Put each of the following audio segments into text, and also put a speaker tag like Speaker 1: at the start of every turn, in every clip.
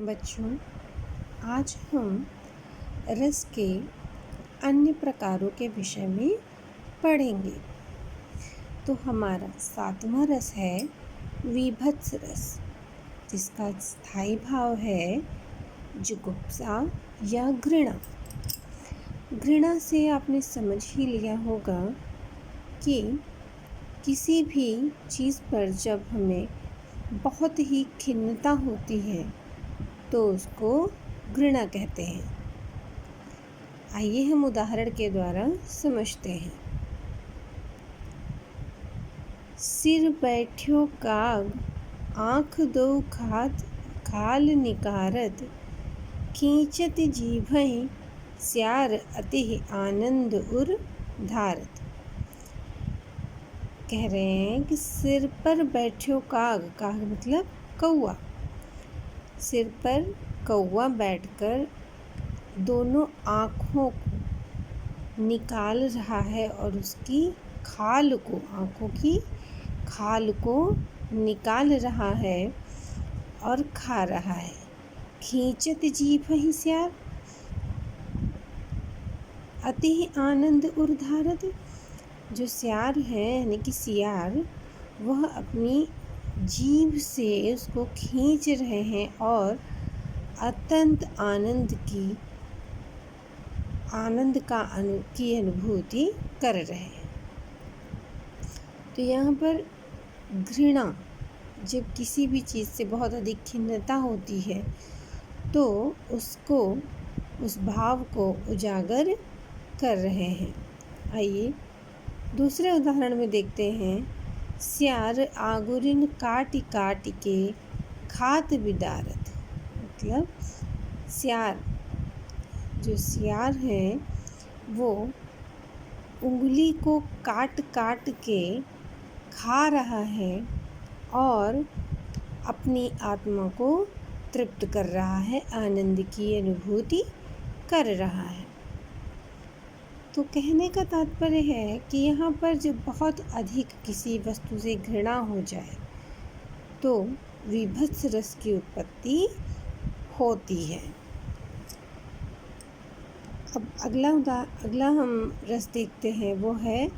Speaker 1: बच्चों, आज हम रस के अन्य प्रकारों के विषय में पढ़ेंगे। तो हमारा 7वां रस है वीभत्स रस, जिसका स्थायी भाव है जुगुप्सा या घृणा। घृणा से आपने समझ ही लिया होगा कि किसी भी चीज़ पर जब हमें बहुत ही खिन्नता होती है तो उसको घृणा कहते हैं। आइए हम उदाहरण के द्वारा समझते हैं। सिर बैठ्यो काग, आँख दो खाल निकारत, खींचत जीभहि स्यार अति आनंद उर धारत। कह रहे हैं कि सिर पर बैठ्यो काग, काग मतलब कौवा, सिर पर कौवा बैठकर दोनों आँखों को निकाल रहा है और उसकी खाल को, आँखों की खाल को निकाल रहा है और खा रहा है। खींचत जीभहि स्यार अति आनंद उर धारत। जो स्यार है यानी कि सियार, वह अपनी जीभ से उसको खींच रहे हैं और अत्यंत आनंद की अनुभूति कर रहे हैं। तो यहाँ पर घृणा, जब किसी भी चीज़ से बहुत अधिक खिन्नता होती है तो उस भाव को उजागर कर रहे हैं। आइए दूसरे उदाहरण में देखते हैं। स्यार आगुरिन काट काट के खात बिदारत। मतलब जो सियार है वो उंगली को काट काट के खा रहा है और अपनी आत्मा को तृप्त कर रहा है, आनंद की अनुभूति कर रहा है। तो कहने का तात्पर्य है कि यहाँ पर जब बहुत अधिक किसी वस्तु से घृणा हो जाए तो वीभत्स रस की उत्पत्ति होती है। अब अगला हम रस देखते हैं, वो है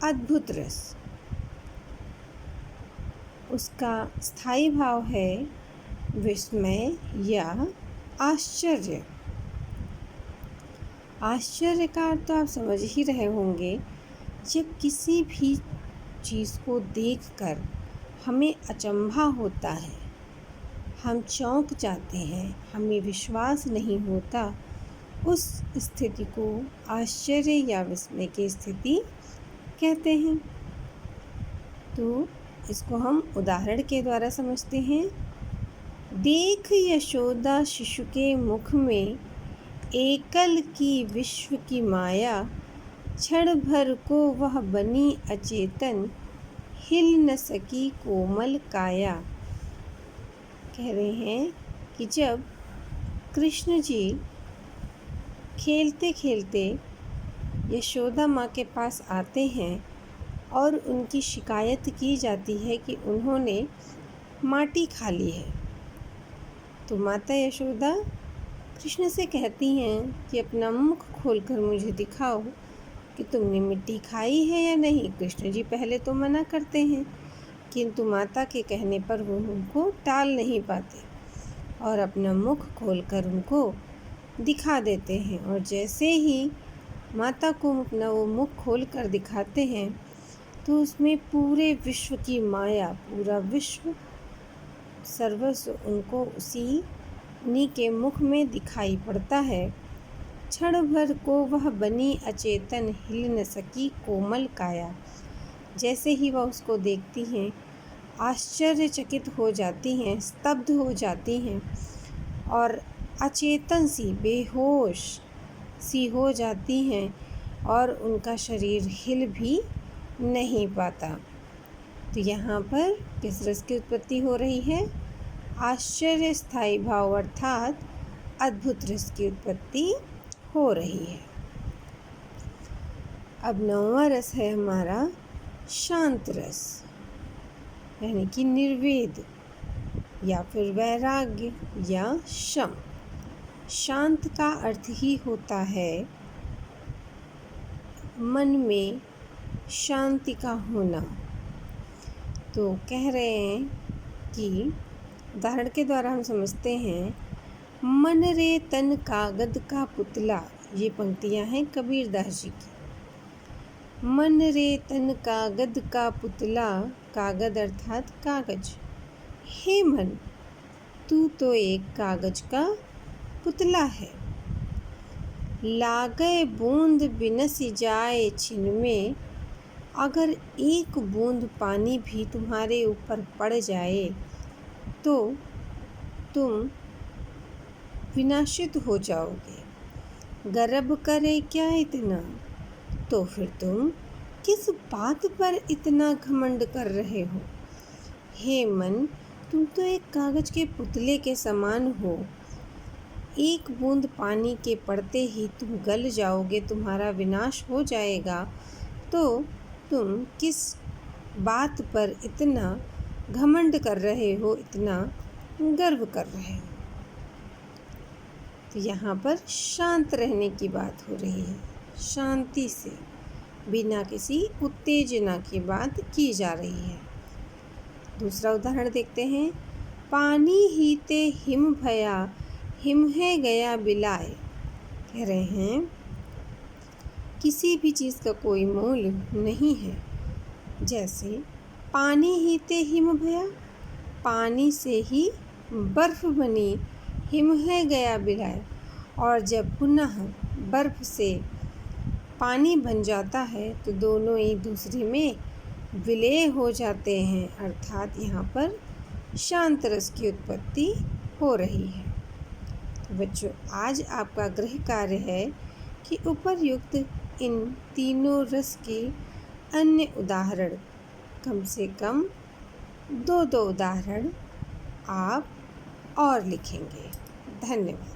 Speaker 1: अद्भुत रस। उसका स्थायी भाव है विस्मय या आश्चर्य। आश्चर्य का अर्थ तो आप समझ ही रहे होंगे। जब किसी भी चीज़ को देखकर हमें अचंभा होता है, हम चौंक जाते हैं, हमें विश्वास नहीं होता, उस स्थिति को आश्चर्य या विस्मय की स्थिति कहते हैं। तो इसको हम उदाहरण के द्वारा समझते हैं। देख यशोदा शिशु के मुख में एकल की विश्व की माया, क्षण भर को वह बनी अचेतन, हिल न सकी कोमल काया। कह रहे हैं कि जब कृष्ण जी खेलते खेलते यशोदा माँ के पास आते हैं और उनकी शिकायत की जाती है कि उन्होंने माटी खा ली है, तो माता यशोदा कृष्ण से कहती हैं कि अपना मुख खोलकर मुझे दिखाओ कि तुमने मिट्टी खाई है या नहीं। कृष्ण जी पहले तो मना करते हैं, किंतु माता के कहने पर वो उनको टाल नहीं पाते और अपना मुख खोलकर उनको दिखा देते हैं। और जैसे ही माता को अपना वो मुख खोलकर दिखाते हैं तो उसमें पूरे विश्व की माया, पूरा विश्व सर्वस्व उनको उन्हीं के मुख में दिखाई पड़ता है। क्षण भर को वह बनी अचेतन, हिल न सकी कोमल काया। जैसे ही वह उसको देखती हैं आश्चर्यचकित हो जाती हैं, स्तब्ध हो जाती हैं और अचेतन सी, बेहोश सी हो जाती हैं और उनका शरीर हिल भी नहीं पाता। तो यहाँ पर किस रस की उत्पत्ति हो रही है? आश्चर्य स्थायी भाव अर्थात अद्भुत रस की उत्पत्ति हो रही है। अब 9वां रस है हमारा शांत रस, यानी कि निर्वेद। या फिर वैराग्य या शम। शांत का अर्थ ही होता है मन में शांति का होना। तो कह रहे हैं कि उदाहरण के द्वारा हम समझते हैं, मन रे तन कागद का पुतला। ये पंक्तियां हैं कबीरदास जी की। मन रे तन कागद का पुतला, कागद अर्थात कागज। हे मन, तू तो एक कागज का पुतला है। लागे बूंद बिनसी जाए छिन में, अगर एक बूंद पानी भी तुम्हारे ऊपर पड़ जाए तो तुम विनाशित हो जाओगे। गर्व करे क्या इतना, तो फिर तुम किस बात पर इतना घमंड कर रहे हो। हे मन, तुम तो एक कागज के पुतले के समान हो। एक बूंद पानी के पड़ते ही तुम गल जाओगे, तुम्हारा विनाश हो जाएगा। तो तुम किस बात पर इतना घमंड कर रहे हो, इतना गर्व कर रहे हो। तो यहाँ पर शांत रहने की बात हो रही है, शांति से, बिना किसी उत्तेजना की बात की जा रही है। दूसरा उदाहरण देखते हैं। पानी हीते हिम भया, हिम है गया बिलाए। कह रहे हैं किसी भी चीज़ का कोई मोल नहीं है। जैसे पानी हीते हिम भया, पानी से ही बर्फ़ बनी, हिम है गया बिलाए। और जब पुनः बर्फ़ से पानी बन जाता है तो दोनों एक दूसरे में विलय हो जाते हैं, अर्थात यहाँ पर शांत रस की उत्पत्ति हो रही है। बच्चों, आज आपका गृह कार्य है कि उपर्युक्त इन तीनों रस के अन्य उदाहरण, कम से कम 2-2 उदाहरण आप और लिखेंगे। धन्यवाद।